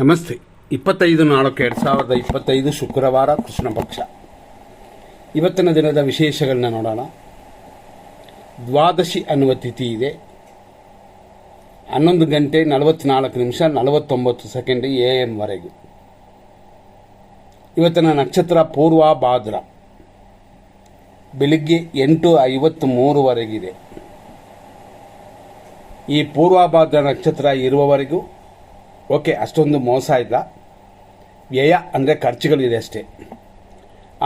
ನಮಸ್ತೆ. 25/4/2025 ಶುಕ್ರವಾರ, ಕೃಷ್ಣ ಪಕ್ಷ. ಇವತ್ತಿನ ದಿನದ ವಿಶೇಷಗಳನ್ನ ನೋಡೋಣ. ದ್ವಾದಶಿ ಅನ್ನುವ ತಿಥಿ ಇದೆ. 11 ಗಂಟೆ 44 ನಿಮಿಷ 49 ಸೆಕೆಂಡ್ AM ವರೆಗೂ. ಇವತ್ತಿನ ನಕ್ಷತ್ರ ಪೂರ್ವಭಾದ್ರ, ಬೆಳಿಗ್ಗೆ 8:53ವರೆಗಿದೆ. ಈ ಪೂರ್ವಭಾದ್ರ ನಕ್ಷತ್ರ ಇರುವವರೆಗೂ ಓಕೆ, ಅಷ್ಟೊಂದು ಮೋಸ ಇಲ್ಲ. ವ್ಯಯ ಅಂದರೆ ಖರ್ಚುಗಳಿದೆ ಅಷ್ಟೇ.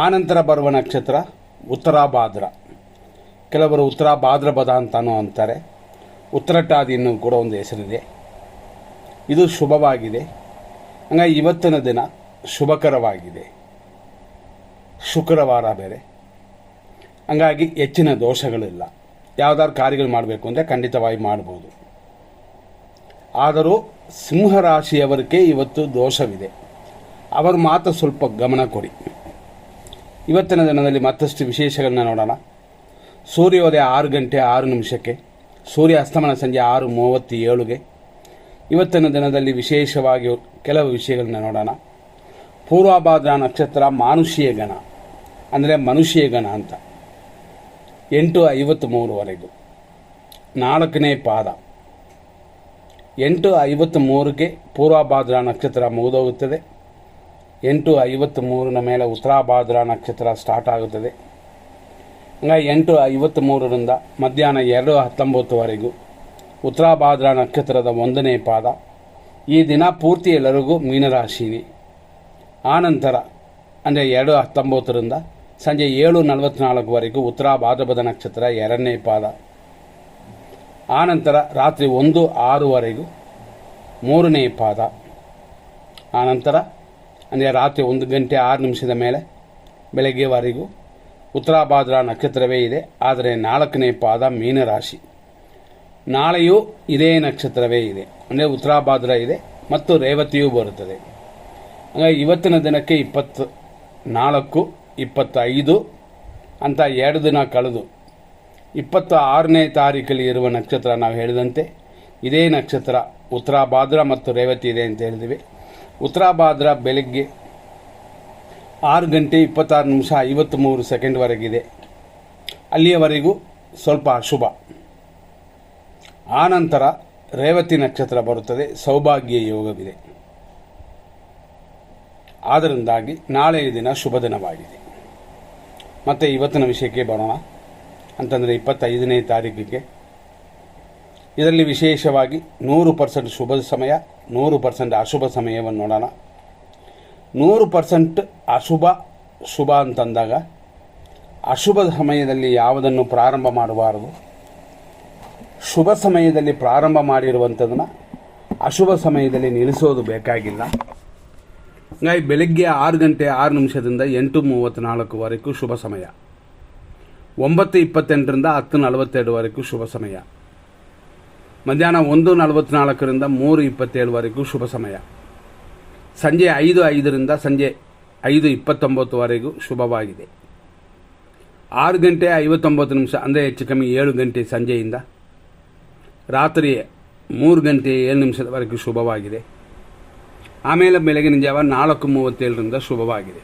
ಆನಂತರ ಬರುವ ನಕ್ಷತ್ರ ಉತ್ತರಾಭಾದ್ರ. ಕೆಲವರು ಉತ್ತರ ಭಾದ್ರಪದ ಅಂತಲೂ ಅಂತಾರೆ. ಉತ್ತರಟಾದಿ ಇನ್ನೂ ಕೂಡ ಒಂದು ಹೆಸರಿದೆ. ಇದು ಶುಭವಾಗಿದೆ. ಹಂಗಾಗಿ ಇವತ್ತಿನ ದಿನ ಶುಭಕರವಾಗಿದೆ. ಶುಕ್ರವಾರ ಬೇರೆ, ಹಂಗಾಗಿ ಹೆಚ್ಚಿನ ದೋಷಗಳಿಲ್ಲ. ಯಾವುದಾದ್ರು ಕಾರ್ಯಗಳು ಮಾಡಬೇಕು ಅಂದರೆ ಖಂಡಿತವಾಗಿ ಮಾಡ್ಬೋದು. ಆದರೂ ಸಿಂಹರಾಶಿಯವರಿಗೆ ಇವತ್ತು ದೋಷವಿದೆ. ಅವರು ಮಾತ್ರ ಸ್ವಲ್ಪ ಗಮನ ಕೊಡಿ. ಇವತ್ತಿನ ದಿನದಲ್ಲಿ ಮತ್ತಷ್ಟು ವಿಶೇಷಗಳನ್ನ ನೋಡೋಣ. ಸೂರ್ಯೋದಯ 6 ಗಂಟೆ 6 ನಿಮಿಷಕ್ಕೆ, ಸೂರ್ಯ ಅಸ್ತಮನ ಸಂಜೆ 6:37ಗೆ. ಇವತ್ತಿನ ದಿನದಲ್ಲಿ ವಿಶೇಷವಾಗಿ ಕೆಲವು ವಿಷಯಗಳನ್ನ ನೋಡೋಣ. ಪೂರ್ವಭಾದ್ರ ನಕ್ಷತ್ರ ಮಾನುಷೀಯ ಗಣ, ಅಂದರೆ ಮನುಷ್ಯ ಗಣ ಅಂತ, 8:53ವರೆಗೂ. 4ನೇ ಪಾದ 8:53ಗೆ ಪೂರ್ವಭಾದ್ರ ನಕ್ಷತ್ರ ಮುಗಿದೋಗುತ್ತದೆ. 8:53ನ ಮೇಲೆ ಉತ್ತರಾಭಾದ್ರ ನಕ್ಷತ್ರ ಸ್ಟಾರ್ಟ್ ಆಗುತ್ತದೆ. ಹಂಗಾಗಿ 8:53ರಿಂದ ಮಧ್ಯಾಹ್ನ 2:19ವರೆಗೂ ಉತ್ತರಾಭಾದ್ರ ನಕ್ಷತ್ರದ 1ನೇ ಪಾದ. ಈ ದಿನ ಪೂರ್ತಿ ಎಲ್ಲರಿಗೂ ಮೀನರಾಶಿನಿ. ಆನಂತರ ಅಂದರೆ 2:19ರಿಂದ ಸಂಜೆ 7:44ವರೆಗೂ ಉತ್ತರಾಭಾದ್ರಪದ ನಕ್ಷತ್ರ 2ನೇ ಪಾದ. ಆನಂತರ ರಾತ್ರಿ 1:06ವರೆಗೂ 3ನೇ ಪಾದ. ಆನಂತರ ಅಂದರೆ ರಾತ್ರಿ 1 ಗಂಟೆ 6 ನಿಮಿಷದ ಮೇಲೆ ಬೆಳಗ್ಗೆವರೆಗೂ ಉತ್ತರಾಭಾದ್ರ ನಕ್ಷತ್ರವೇ ಇದೆ. ಆದರೆ 4ನೇ ಪಾದ ಮೀನರಾಶಿ. ನಾಳೆಯೂ ಇದೇ ನಕ್ಷತ್ರವೇ ಇದೆ, ಅಂದರೆ ಉತ್ತರಾಭಾದ್ರ ಇದೆ ಮತ್ತು ರೇವತಿಯೂ ಬರುತ್ತದೆ. ಹಾಗಾಗಿ ಇವತ್ತಿನ ದಿನಕ್ಕೆ 24, 25 ಅಂತ 2 ದಿನ ಕಳೆದು 26ನೇ ತಾರೀಕಲ್ಲಿ ಇರುವ ನಕ್ಷತ್ರ ನಾವು ಹೇಳಿದಂತೆ ಇದೇ ನಕ್ಷತ್ರ ಉತ್ತರಾಭಾದ್ರ ಮತ್ತು ರೇವತಿ ಇದೆ ಅಂತ ಹೇಳಿದ್ವಿ. ಉತ್ತರಾಭಾದ್ರ ಬೆಳಗ್ಗೆ 6 ಗಂಟೆ 26 ನಿಮಿಷ 53 ಸೆಕೆಂಡ್ವರೆಗಿದೆ. ಅಲ್ಲಿಯವರೆಗೂ ಸ್ವಲ್ಪ ಅಶುಭ. ಆನಂತರ ರೇವತಿ ನಕ್ಷತ್ರ ಬರುತ್ತದೆ. ಸೌಭಾಗ್ಯ ಯೋಗವಿದೆ. ಆದ್ದರಿಂದಾಗಿ ನಾಳೆಯ ದಿನ ಶುಭ ದಿನವಾಗಿದೆ. ಮತ್ತು ಇವತ್ತಿನ ವಿಷಯಕ್ಕೆ ಬರೋಣ ಅಂತಂದರೆ 25ನೇ ತಾರೀಕಿಗೆ. ಇದರಲ್ಲಿ ವಿಶೇಷವಾಗಿ 100% ಶುಭ ಸಮಯ, 100% ಅಶುಭ ಸಮಯವನ್ನು ನೋಡೋಣ. 100% ಶುಭ ಅಂತಂದಾಗ ಅಶುಭ ಸಮಯದಲ್ಲಿ ಯಾವುದನ್ನು ಪ್ರಾರಂಭ ಮಾಡಬಾರದು. ಶುಭ ಸಮಯದಲ್ಲಿ ಪ್ರಾರಂಭ ಮಾಡಿರುವಂಥದ್ದನ್ನು ಅಶುಭ ಸಮಯದಲ್ಲಿ ನಿಲ್ಲಿಸೋದು ಬೇಕಾಗಿಲ್ಲ. ಹಾಗಾಗಿ ಬೆಳಗ್ಗೆ 6 ಗಂಟೆ 6 ನಿಮಿಷದಿಂದ 8:34ವರೆಗೂ ಶುಭ ಸಮಯ. 9:28ರಿಂದ 10:42ವರೆಗೂ ಶುಭ ಸಮಯ. ಮಧ್ಯಾಹ್ನ 1:44ರಿಂದ 3:27ವರೆಗೂ ಶುಭ ಸಮಯ. ಸಂಜೆ 5:05ರಿಂದ ಸಂಜೆ 5:29ವರೆಗೂ ಶುಭವಾಗಿದೆ. 6 ಗಂಟೆ 59 ನಿಮಿಷ ಅಂದರೆ ಹೆಚ್ಚು ಕಮ್ಮಿ 7 ಗಂಟೆ ಸಂಜೆಯಿಂದ ರಾತ್ರಿ 3 ಗಂಟೆ 7 ನಿಮಿಷದವರೆಗೂ ಶುಭವಾಗಿದೆ. ಆಮೇಲೆ ಬೆಳಗಿನ ಜಾವ 4:37ರಿಂದ ಶುಭವಾಗಿದೆ.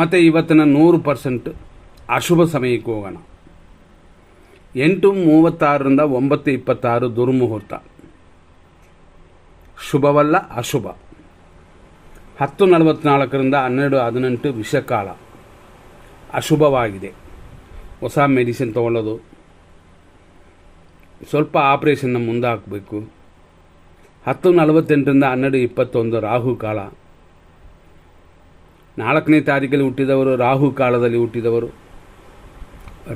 ಮತ್ತು ಇವತ್ತಿನ 100% ಅಶುಭ ಸಮಯಕ್ಕೆ ಹೋಗೋಣ. 8:36ರಿಂದ 9:26 ದುರ್ಮುಹೂರ್ತ, ಶುಭವಲ್ಲ, ಅಶುಭ. 10:44ರಿಂದ 12:18 ವಿಷಕಾಲ, ಅಶುಭವಾಗಿದೆ. ಹೊಸ ಮೆಡಿಸಿನ್ ತಗೊಳ್ಳೋದು, ಸ್ವಲ್ಪ ಆಪರೇಷನ್ನ ಮುಂದೆ ಹಾಕಬೇಕು. 10:48ರಿಂದ 12:21 ರಾಹುಕಾಲ. 4ನೇ ತಾರೀಕಲ್ಲಿ ಹುಟ್ಟಿದವರು, ರಾಹು ಕಾಲದಲ್ಲಿ ಹುಟ್ಟಿದವರು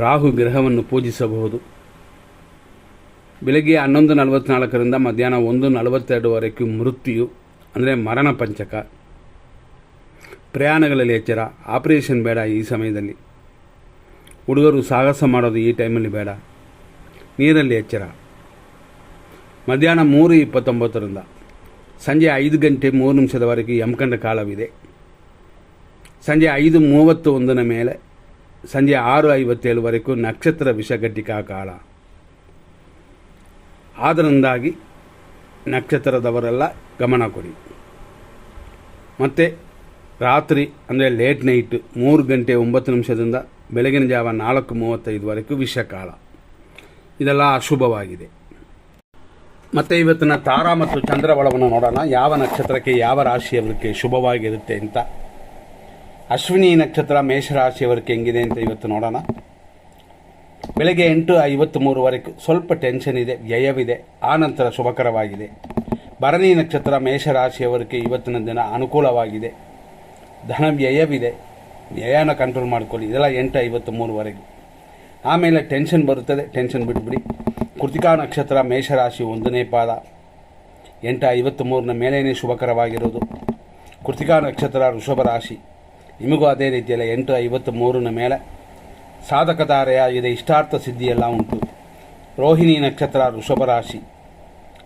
ರಾಹು ಗ್ರಹವನ್ನು ಪೂಜಿಸಬಹುದು. ಬೆಳಗ್ಗೆ 11:44ರಿಂದ ಮಧ್ಯಾಹ್ನ 1:42ವರೆಗೂ ಮೃತ್ಯು, ಅಂದರೆ ಮರಣ ಪಂಚಕ. ಪ್ರಯಾಣಗಳಲ್ಲಿ ಎಚ್ಚರ, ಆಪರೇಷನ್ ಬೇಡ ಈ ಸಮಯದಲ್ಲಿ. ಹುಡುಗರು ಸಾಹಸ ಮಾಡೋದು ಈ ಟೈಮಲ್ಲಿ ಬೇಡ. ನೀರಲ್ಲಿ ಎಚ್ಚರ. ಮಧ್ಯಾಹ್ನ 3:29ರಿಂದ ಸಂಜೆ 5 ಗಂಟೆ 3 ನಿಮಿಷದವರೆಗೂ ಯಮಕಂಡ ಕಾಲವಿದೆ. ಸಂಜೆ 5:31ನ ಮೇಲೆ ಸಂಜೆ 6:57ವರೆಗೂ ನಕ್ಷತ್ರ ವಿಷಘಟಿಕಾ ಕಾಲ. ಆದ್ದರಿಂದಾಗಿ ನಕ್ಷತ್ರದವರೆಲ್ಲ ಗಮನ ಕೊಡಿ. ಮತ್ತು ರಾತ್ರಿ ಅಂದರೆ ಲೇಟ್ ನೈಟ್ 3:09 ಬೆಳಗಿನ ಜಾವ 4:35 ವಿಷಕಾಲ. ಇದೆಲ್ಲ ಅಶುಭವಾಗಿದೆ. ಮತ್ತು ಇವತ್ತಿನ ತಾರಾ ಮತ್ತು ಚಂದ್ರಬಲವನ್ನು ನೋಡೋಣ. ಯಾವ ನಕ್ಷತ್ರಕ್ಕೆ ಯಾವ ರಾಶಿಯವರಿಗೆ ಶುಭವಾಗಿರುತ್ತೆ ಅಂತ. ಅಶ್ವಿನಿ ನಕ್ಷತ್ರ ಮೇಷರಾಶಿಯವರಿಗೆ ಹೆಂಗಿದೆ ಅಂತ ಇವತ್ತು ನೋಡೋಣ. ಬೆಳಗ್ಗೆ 8:53 ಸ್ವಲ್ಪ ಟೆನ್ಷನ್ ಇದೆ, ವ್ಯಯವಿದೆ, ಆನಂತರ ಶುಭಕರವಾಗಿದೆ. ಭರಣಿ ನಕ್ಷತ್ರ ಮೇಷರಾಶಿಯವರಿಗೆ ಇವತ್ತಿನ ದಿನ ಅನುಕೂಲವಾಗಿದೆ. ಧನ ವ್ಯಯವಿದೆ, ವ್ಯಯನ ಕಂಟ್ರೋಲ್ ಮಾಡ್ಕೊಳ್ಳಿ. ಇದೆಲ್ಲ 8:53. ಆಮೇಲೆ ಟೆನ್ಷನ್ ಬರುತ್ತದೆ, ಟೆನ್ಷನ್ ಬಿಟ್ಬಿಡಿ. ಕೃತಿಕಾ ನಕ್ಷತ್ರ ಮೇಷರಾಶಿ 1ನೇ ಪಾದ 8:53 ಮೇಲೇ ಶುಭಕರವಾಗಿರೋದು. ಕೃತಿಕಾ ನಕ್ಷತ್ರ ವೃಷಭ ರಾಶಿ, ನಿಮಗೂ ಅದೇ ರೀತಿಯಲ್ಲಿ 8:53 ಮೇಲೆ ಸಾಧಕ ಧಾರೆಯಾಗಿದೆ, ಇಷ್ಟಾರ್ಥ ಸಿದ್ಧಿಯೆಲ್ಲ ಉಂಟು. ರೋಹಿಣಿ ನಕ್ಷತ್ರ ವೃಷಭ ರಾಶಿ,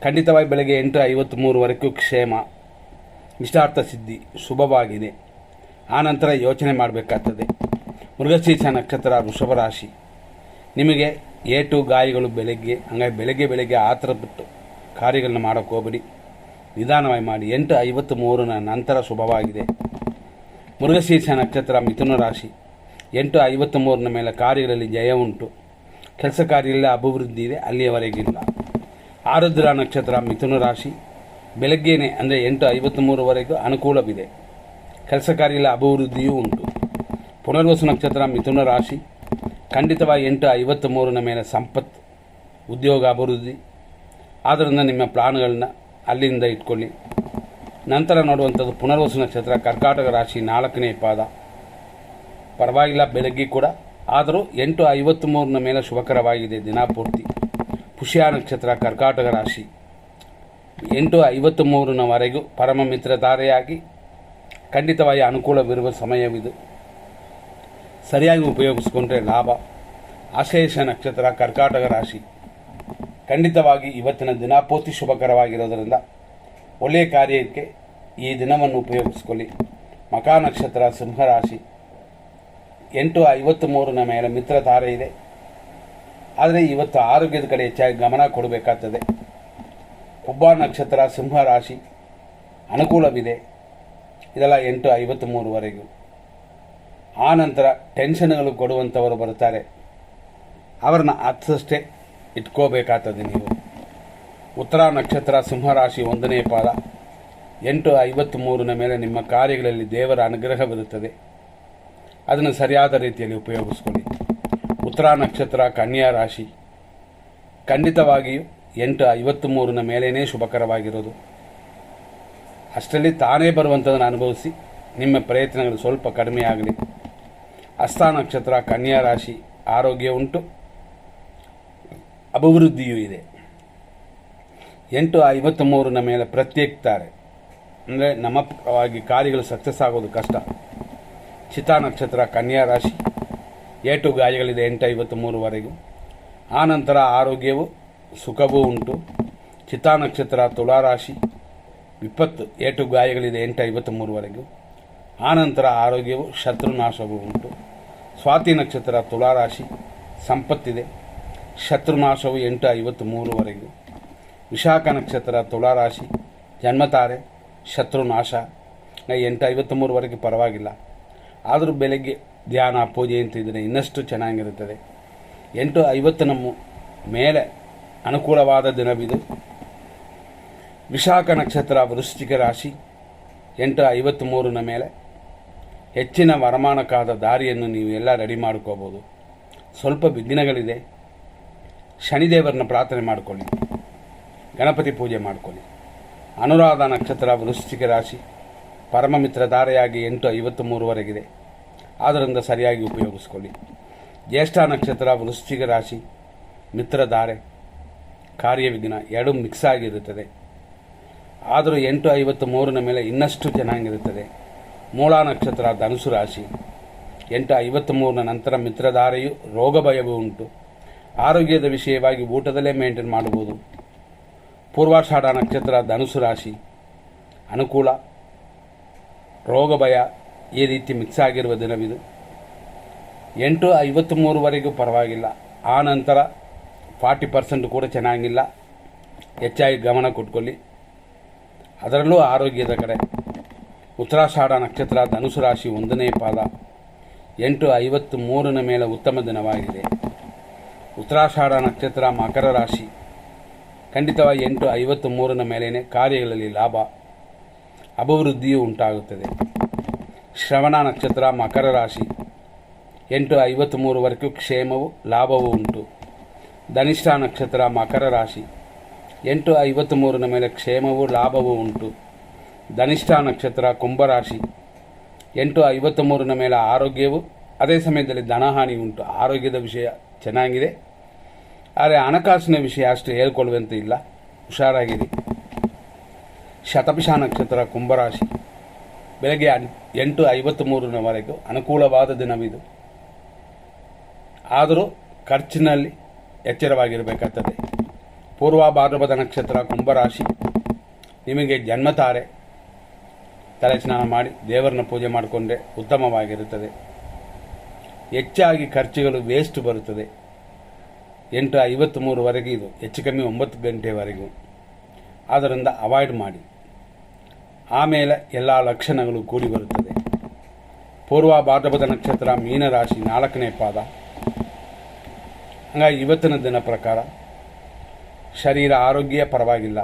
ಖಂಡಿತವಾಗಿ ಬೆಳಗ್ಗೆ 8:53 ಕ್ಷೇಮ, ಇಷ್ಟಾರ್ಥ ಸಿದ್ಧಿ ಶುಭವಾಗಿದೆ. ಆನಂತರ ಯೋಚನೆ ಮಾಡಬೇಕಾಗ್ತದೆ. ಮೃಗಶೀರ್ಷ ನಕ್ಷತ್ರ ವೃಷಭ ರಾಶಿ, ನಿಮಗೆ ಏಟು ಗಾಯಗಳು ಹಂಗಾಗಿ ಬೆಳಗ್ಗೆ ಆತರ ಬಿಟ್ಟು ಕಾರ್ಯಗಳನ್ನ ಮಾಡೋಕ್ಕೆ ಹೋಗಬೇಡಿ, ನಿಧಾನವಾಗಿ ಮಾಡಿ. 8:53 ನಂತರ ಶುಭವಾಗಿದೆ. ಮೃಗಶೀರ್ಷ ನಕ್ಷತ್ರ ಮಿಥುನ ರಾಶಿ, 8:53 ಮೇಲೆ ಕಾರ್ಯಗಳಲ್ಲಿ ಜಯ ಉಂಟು. ಕೆಲಸ ಕಾರ್ಯಗಳಲ್ಲಿ ಅಭಿವೃದ್ಧಿ ಇದೆ, ಅಲ್ಲಿಯವರೆಗಿಲ್ಲ. ಆರುದ್ರ ನಕ್ಷತ್ರ ಮಿಥುನ ರಾಶಿ, ಬೆಳಗ್ಗೆನೇ ಅಂದರೆ 8:53 ಅನುಕೂಲವಿದೆ. ಕೆಲಸ ಕಾರ್ಯಗಳ ಅಭಿವೃದ್ಧಿಯೂ ಉಂಟು. ಪುನರ್ವಸು ನಕ್ಷತ್ರ ಮಿಥುನ ರಾಶಿ, ಖಂಡಿತವಾಗಿ 8:53 ಮೇಲೆ ಸಂಪತ್ತು, ಉದ್ಯೋಗ ಅಭಿವೃದ್ಧಿ. ಆದ್ದರಿಂದ ನಿಮ್ಮ ಪ್ಲಾನ್ಗಳನ್ನ ಅಲ್ಲಿಂದ ಇಟ್ಕೊಳ್ಳಿ. ನಂತರ ನೋಡುವಂಥದ್ದು ಪುನರ್ವಸು ನಕ್ಷತ್ರ ಕರ್ಕಾಟಕ ರಾಶಿ 4ನೇ ಪಾದ, ಪರವಾಗಿಲ್ಲ ಬೆಳಗ್ಗೆ ಕೂಡ, ಆದರೂ 8:53 ಮೇಲೆ ಶುಭಕರವಾಗಿದೆ ದಿನಪೂರ್ತಿ. ಪುಷ್ಯ ನಕ್ಷತ್ರ ಕರ್ಕಾಟಕ ರಾಶಿ, 8:53 ಪರಮ ಮಿತ್ರ ಧಾರೆಯಾಗಿ ಖಂಡಿತವಾಗಿ ಅನುಕೂಲವಿರುವ ಸಮಯವಿದು. ಸರಿಯಾಗಿ ಉಪಯೋಗಿಸಿಕೊಂಡ್ರೆ ಲಾಭ. ಆಶ್ಲೇಷ ನಕ್ಷತ್ರ ಕರ್ಕಾಟಕ ರಾಶಿ, ಖಂಡಿತವಾಗಿ ಇವತ್ತಿನ ದಿನಪೂರ್ತಿ ಶುಭಕರವಾಗಿರೋದರಿಂದ ಒಳ್ಳೆಯ ಕಾರ್ಯಕ್ಕೆ ಈ ದಿನವನ್ನು ಉಪಯೋಗಿಸ್ಕೊಳ್ಳಿ. ಮಖಾ ನಕ್ಷತ್ರ ಸಿಂಹರಾಶಿ, 8:53 ಮೇಲೆ ಮಿತ್ರ ತಾರೆ ಇದೆ. ಆದರೆ ಇವತ್ತು ಆರೋಗ್ಯದ ಕಡೆ ಹೆಚ್ಚಾಗಿ ಗಮನ ಕೊಡಬೇಕಾಗ್ತದೆ. ಕುಬ್ಬ ನಕ್ಷತ್ರ ಸಿಂಹರಾಶಿ, ಅನುಕೂಲವಿದೆ. ಇದೆಲ್ಲ 8:53 ಆ ನಂತರ ಟೆನ್ಷನ್ಗಳು ಕೊಡುವಂಥವರು ಬರ್ತಾರೆ, ಅವರನ್ನ ಹತ್ತಷ್ಟೇ ಇಟ್ಕೋಬೇಕಾಗ್ತದೆ ನೀವು. ಉತ್ತರ ನಕ್ಷತ್ರ ಸಿಂಹರಾಶಿ 1ನೇ ಪಾದ 8:53 ಮೇಲೆ ನಿಮ್ಮ ಕಾರ್ಯಗಳಲ್ಲಿ ದೇವರ ಅನುಗ್ರಹವಿರುತ್ತದೆ. ಅದನ್ನು ಸರಿಯಾದ ರೀತಿಯಲ್ಲಿ ಉಪಯೋಗಿಸ್ಕೊಳ್ಳಿ. ಉತ್ತರ ನಕ್ಷತ್ರ ಕನ್ಯಾ ರಾಶಿ, ಖಂಡಿತವಾಗಿಯೂ 8:53 ಮೇಲೇ ಶುಭಕರವಾಗಿರೋದು. ಅಷ್ಟರಲ್ಲಿ ತಾನೇ ಬರುವಂಥದ್ದನ್ನು ಅನುಭವಿಸಿ, ನಿಮ್ಮ ಪ್ರಯತ್ನಗಳು ಸ್ವಲ್ಪ ಕಡಿಮೆಯಾಗಲಿ. ಹಸ್ತ ನಕ್ಷತ್ರ ಕನ್ಯಾ ರಾಶಿ, ಆರೋಗ್ಯ ಉಂಟು, ಅಭಿವೃದ್ಧಿಯೂ ಇದೆ. 8:53 ಮೇಲೆ ಪ್ರತ್ಯೇಕಿಸ್ತಾರೆ ಅಂದರೆ ನಮ್ಮ ಪರವಾಗಿ ಕಾರ್ಯಗಳು ಸಕ್ಸಸ್ ಆಗೋದು ಕಷ್ಟ. ಚಿತಾ ನಕ್ಷತ್ರ ಕನ್ಯಾ ರಾಶಿ, ಏಟು ಗಾಯಗಳಿದೆ 8:53 ಆ ನಂತರ ಆರೋಗ್ಯವು ಸುಖವೂ ಉಂಟು. ಚಿತಾ ನಕ್ಷತ್ರ ತುಲಾರಾಶಿ, ವಿಪತ್ತು, ಏಟು ಗಾಯಗಳಿದೆ 8:53 ಆ ನಂತರ ಆರೋಗ್ಯವು ಶತ್ರುನಾಶವೂ ಉಂಟು. ಸ್ವಾತಿ ನಕ್ಷತ್ರ ತುಲಾರಾಶಿ, ಸಂಪತ್ತಿದೆ, ಶತ್ರುನಾಶವು 8:53 ವಿಶಾಖ ನಕ್ಷತ್ರ ತುಲಾರಾಶಿ, ಜನ್ಮತಾರೆ, ಶತ್ರುನಾಶ 8:53 ಪರವಾಗಿಲ್ಲ. ಆದರೂ ಬೆಳಗ್ಗೆ ಧ್ಯಾನ ಪೂಜೆ ಅಂತಿದ್ರೆ ಇನ್ನಷ್ಟು ಚೆನ್ನಾಗಿರುತ್ತದೆ. 8:50 ಮೇಲೆ ಅನುಕೂಲವಾದ ದಿನವಿದು. ವಿಶಾಖ ನಕ್ಷತ್ರ ವೃಶ್ಚಿಕ ರಾಶಿ, 8:53 ಮೇಲೆ ಹೆಚ್ಚಿನ ವರಮಾನಕ್ಕಾದ ದಾರಿಯನ್ನು ನೀವು ಎಲ್ಲ ರೆಡಿ ಮಾಡ್ಕೋಬೋದು. ಸ್ವಲ್ಪ ವಿಘ್ನಗಳಿದೆ, ಶನಿದೇವರನ್ನ ಪ್ರಾರ್ಥನೆ ಮಾಡಿಕೊಳ್ಳಿ, ಗಣಪತಿ ಪೂಜೆ ಮಾಡಿಕೊಳ್ಳಿ. ಅನುರಾಧ ನಕ್ಷತ್ರ ವೃಶ್ಚಿಕ ರಾಶಿ, ಪರಮಮಿತ್ರ ಧಾರೆಯಾಗಿ 8:53 ಆದ್ದರಿಂದ ಸರಿಯಾಗಿ ಉಪಯೋಗಿಸ್ಕೊಳ್ಳಿ. ಜ್ಯೇಷ್ಠ ನಕ್ಷತ್ರ ವೃಶ್ಚಿಕ ರಾಶಿ, ಮಿತ್ರಧಾರೆ, ಕಾರ್ಯವಿಘ್ನ ಎರಡೂ ಮಿಕ್ಸ್ ಆಗಿರುತ್ತದೆ. ಆದರೂ 8:53 ಮೇಲೆ ಇನ್ನಷ್ಟು ಚೆನ್ನಾಗಿರುತ್ತದೆ. ಮೂಲ ನಕ್ಷತ್ರ ಧನುಸು ರಾಶಿ, 8:53 ನಂತರ ಮಿತ್ರಧಾರೆಯು ರೋಗ ಭಯವೂ ಉಂಟು. ಆರೋಗ್ಯದ ವಿಷಯವಾಗಿ ಊಟದಲ್ಲೇ ಮೇಂಟೈನ್ ಮಾಡಬಹುದು. ಪೂರ್ವಾಷಾಢ ನಕ್ಷತ್ರ ಧನುಸು ರಾಶಿ, ಅನುಕೂಲ, ರೋಗ ಭಯ ಈ ರೀತಿ ಮಿಕ್ಸ್ ಆಗಿರುವ ದಿನವಿದು. 8:53 ಪರವಾಗಿಲ್ಲ. ಆ ನಂತರ 40% ಕೂಡ ಚೆನ್ನಾಗಿಲ್ಲ, ಹೆಚ್ಚಾಗಿ ಗಮನ ಕೊಟ್ಕೊಳ್ಳಿ. ಅದರಲ್ಲೂ ಆರೋಗ್ಯದ ಕಡೆ ಉತ್ತರಾಷಾಢ ನಕ್ಷತ್ರ ಧನುಸು ರಾಶಿ 1ನೇ ಪಾದ 8:53 ಮೇಲೆ ಉತ್ತಮ ದಿನವಾಗಿದೆ. ಉತ್ತರಾಷಾಢ ನಕ್ಷತ್ರ ಮಕರ ರಾಶಿ ಖಂಡಿತವಾಗಿ 8:53 ಮೇಲೇ ಕಾರ್ಯಗಳಲ್ಲಿ ಲಾಭ ಅಭಿವೃದ್ಧಿಯೂ ಉಂಟಾಗುತ್ತದೆ. ಶ್ರವಣ ನಕ್ಷತ್ರ ಮಕರ ರಾಶಿ 8:53 ಕ್ಷೇಮವು ಲಾಭವೂ ಉಂಟು. ಧನಿಷ್ಠ ನಕ್ಷತ್ರ ಮಕರ ರಾಶಿ 8:53 ಮೇಲೆ ಕ್ಷೇಮವು ಲಾಭವೂ ಉಂಟು. ಧನಿಷ್ಠ ನಕ್ಷತ್ರ ಕುಂಭರಾಶಿ 8:53 ಮೇಲೆ ಆರೋಗ್ಯವು, ಅದೇ ಸಮಯದಲ್ಲಿ ಧನಹಾನಿ ಉಂಟು. ಆರೋಗ್ಯದ ವಿಷಯ ಚೆನ್ನಾಗಿದೆ, ಆದರೆ ಹಣಕಾಸಿನ ವಿಷಯ ಅಷ್ಟು ಹೇಳ್ಕೊಳ್ಳುವಂತ ಇಲ್ಲ, ಹುಷಾರಾಗಿರಿ. ಶತಭಿಷ ನಕ್ಷತ್ರ ಕುಂಭರಾಶಿ ಬೆಳಗ್ಗೆ 8:53 ಅನುಕೂಲವಾದ ದಿನವಿದು. ಆದರೂ ಖರ್ಚಿನಲ್ಲಿ ಎಚ್ಚರವಾಗಿರಬೇಕಾಗ್ತದೆ. ಪೂರ್ವ ಭಾದ್ರಪದ ನಕ್ಷತ್ರ ಕುಂಭರಾಶಿ ನಿಮಗೆ ಜನ್ಮತಾರೆ ತಲೆ ಸ್ನಾನ ಮಾಡಿ ದೇವರನ್ನ ಪೂಜೆ ಮಾಡಿಕೊಂಡ್ರೆ ಉತ್ತಮವಾಗಿರುತ್ತದೆ. ಹೆಚ್ಚಾಗಿ ಖರ್ಚುಗಳು ವೇಸ್ಟ್ ಬರುತ್ತದೆ. 8:53 ಇದು, ಹೆಚ್ಚು ಕಮ್ಮಿ 9 ಗಂಟೆವರೆಗೂ. ಆದ್ದರಿಂದ ಅವಾಯ್ಡ್ ಮಾಡಿ. ಆಮೇಲೆ ಎಲ್ಲ ಲಕ್ಷಣಗಳು ಕೂಡಿ ಬರುತ್ತದೆ. ಪೂರ್ವ ಭಾದ್ರಪದ ನಕ್ಷತ್ರ ಮೀನರಾಶಿ 4ನೇ ಪಾದ. ಹಾಗಾಗಿ ಇವತ್ತಿನ ದಿನ ಪ್ರಕಾರ ಶರೀರ ಆರೋಗ್ಯ ಪರವಾಗಿಲ್ಲ,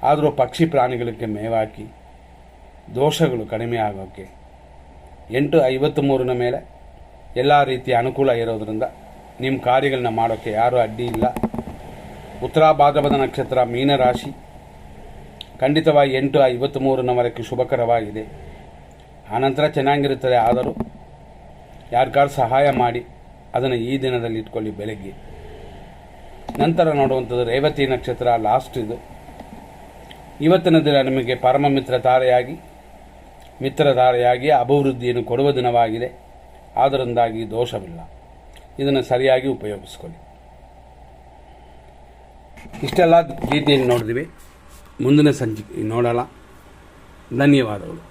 ಆದರೂ ಪಕ್ಷಿ ಪ್ರಾಣಿಗಳಿಗೆ ಮೇವಾಕಿ ದೋಷಗಳು ಕಡಿಮೆ ಆಗೋಕ್ಕೆ 8:53 ಮೇಲೆ ಎಲ್ಲ ರೀತಿಯ ಅನುಕೂಲ ಇರೋದರಿಂದ ನಿಮ್ಮ ಕಾರ್ಯಗಳನ್ನ ಮಾಡೋಕ್ಕೆ ಯಾರೂ ಅಡ್ಡಿ ಇಲ್ಲ. ಉತ್ತರ ಭಾದ್ರಪದ ನಕ್ಷತ್ರ ಮೀನರಾಶಿ ಖಂಡಿತವಾಗಿ 8:53 ಶುಭಕರವಾಗಿದೆ. ಆನಂತರ ಚೆನ್ನಾಗಿರುತ್ತದೆ. ಆದರೂ ಯಾರಿಗಾರು ಸಹಾಯ ಮಾಡಿ ಅದನ್ನು ಈ ದಿನದಲ್ಲಿ ಇಟ್ಕೊಳ್ಳಿ ಬೆಳಗ್ಗೆ. ನಂತರ ನೋಡುವಂಥದ್ದು ರೇವತಿ ನಕ್ಷತ್ರ ಲಾಸ್ಟ್ ಇದು. ಇವತ್ತಿನ ದಿನ ನಿಮಗೆ ಪರಮ ಮಿತ್ರಧಾರೆಯಾಗಿ ಅಭಿವೃದ್ಧಿಯನ್ನು ಕೊಡುವ ದಿನವಾಗಿದೆ. ಆದ್ದರಿಂದಾಗಿ ದೋಷವಿಲ್ಲ. ಇದನ್ನು ಸರಿಯಾಗಿ ಉಪಯೋಗಿಸ್ಕೊಳ್ಳಿ. ಇಷ್ಟೆಲ್ಲ ರೀತಿಯಲ್ಲಿ ನೋಡಿದ್ವಿ. ಮುಂದಿನ ಸಂಚಿಕೆ ನೋಡೋಣ. ಧನ್ಯವಾದಗಳು.